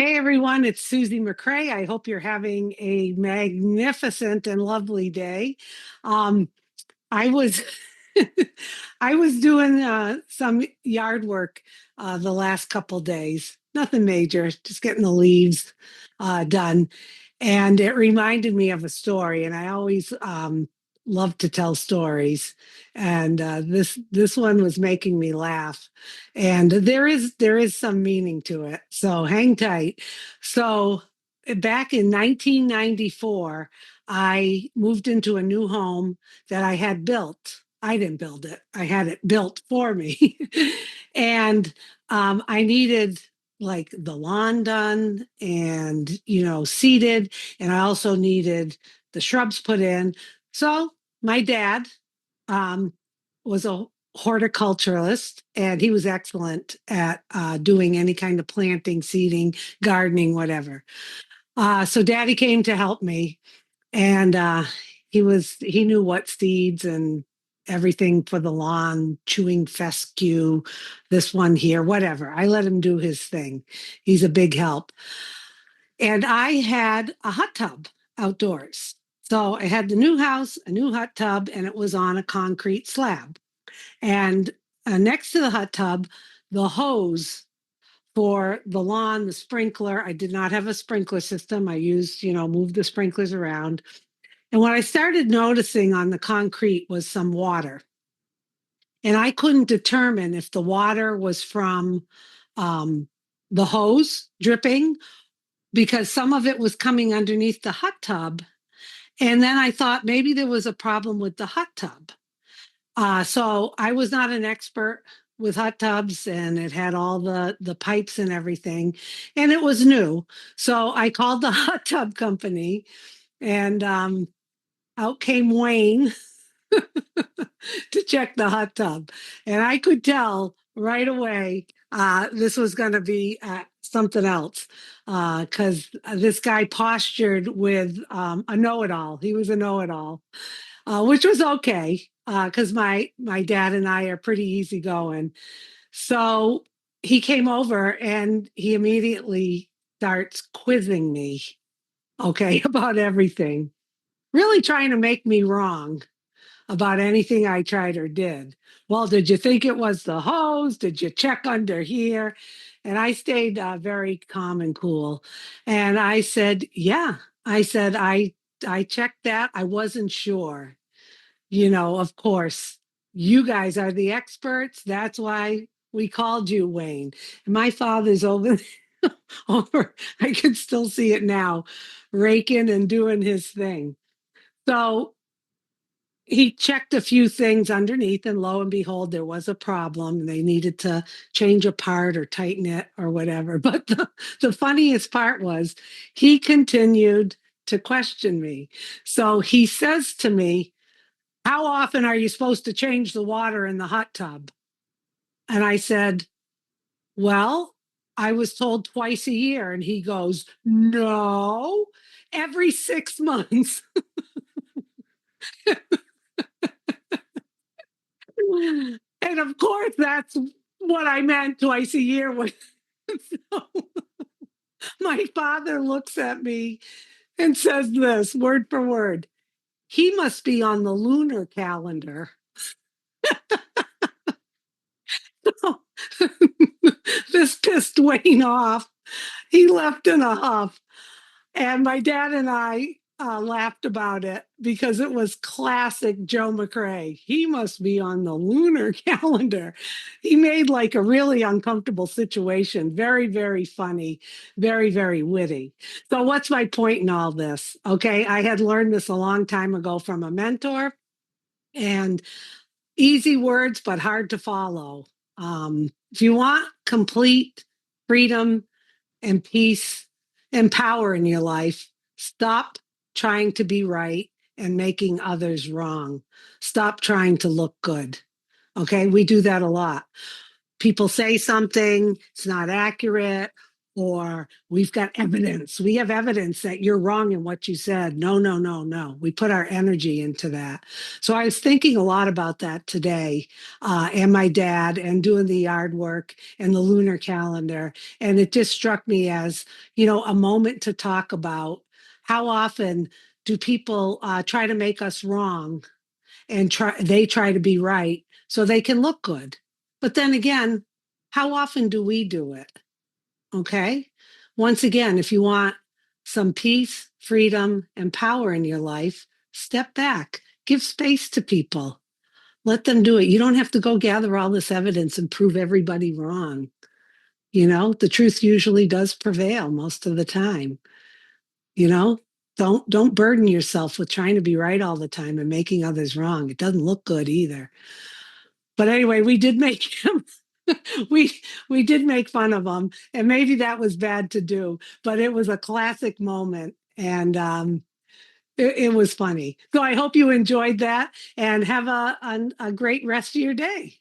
Hey everyone, it's Susie McCrae. I hope you're having a magnificent and lovely day. Um, I was I was doing some yard work the last couple days. Nothing major, just getting the leaves done. And it reminded me of a story, and I always love to tell stories. And this one was making me laugh, and there is some meaning to it. So hang tight. So back in 1994, I moved into a new home that I had built. I didn't build it. I had it built for me. And I needed like the lawn done and, seeded. And I also needed the shrubs put in. So my dad um, was a horticulturalist and he was excellent at doing any kind of planting, seeding, gardening, whatever. So daddy came to help me and he knew what seeds and everything for the lawn, chewing fescue, this one here, whatever. I let him do his thing. He's a big help. And I had a hot tub outdoors. So I had the new house, a new hot tub, and it was on a concrete slab. And next to the hot tub, the hose for the lawn, the sprinkler. I did not have a sprinkler system. I used, moved the sprinklers around. And what I started noticing on the concrete was some water. And I couldn't determine if the water was from um, the hose dripping because some of it was coming underneath the hot tub. And then I thought maybe there was a problem with the hot tub. So I was not an expert with hot tubs and it had all the pipes and everything. And it was new. So I called the hot tub company and out came Wayne to check the hot tub. And I could tell right away this was going to be something else because this guy postured with a know it all. He was a know it all, which was okay because my dad and I are pretty easygoing. So he came over and he immediately starts quizzing me, okay, about everything, really trying to make me wrong about anything I tried or did. Well, did you think it was the hose? Did you check under here? And I stayed very calm and cool. And I said, yeah. I said, I checked that. I wasn't sure. Of course, you guys are the experts. That's why we called you, Wayne. And my father's over, over. I can still see it now, raking and doing his thing. So he checked a few things underneath, and lo and behold, there was a problem. They needed to change a part or tighten it or whatever. But the funniest part was he continued to question me. So he says to me, how often are you supposed to change the water in the hot tub? And I said, well, I was told twice a year. And he goes, no, every 6 months. And of course, that's what I meant twice a year. So my father looks at me and says this word for word. He must be on the lunar calendar. This pissed Wayne off. He left in a huff. And my dad and I laughed about it because it was classic Joe McCrae. He must be on the lunar calendar. He made like a really uncomfortable situation very, very funny, very, very witty. So, what's my point in all this? Okay, I had learned this a long time ago from a mentor, and easy words, but hard to follow. If you want complete freedom and peace and power in your life, stop trying to be right and making others wrong. Stop trying to look good. Okay, we do that a lot. People say something, it's not accurate, or we've got evidence. We have evidence that you're wrong in what you said. No, no, no, no. We put our energy into that. So I was thinking a lot about that today, and my dad, and doing the yard work and the lunar calendar. And it just struck me as, a moment to talk about how often do people try to make us wrong, and they try to be right so they can look good. But then again, how often do we do it? Okay. Once again, if you want some peace, freedom, and power in your life, step back, give space to people, let them do it. You don't have to go gather all this evidence and prove everybody wrong. The truth usually does prevail most of the time. You know, don't burden yourself with trying to be right all the time and making others wrong. It doesn't look good either. But anyway, we did make him we we did make fun of him, and maybe that was bad to do, but it was a classic moment, and it was funny. So I hope you enjoyed that, and have a great rest of your day.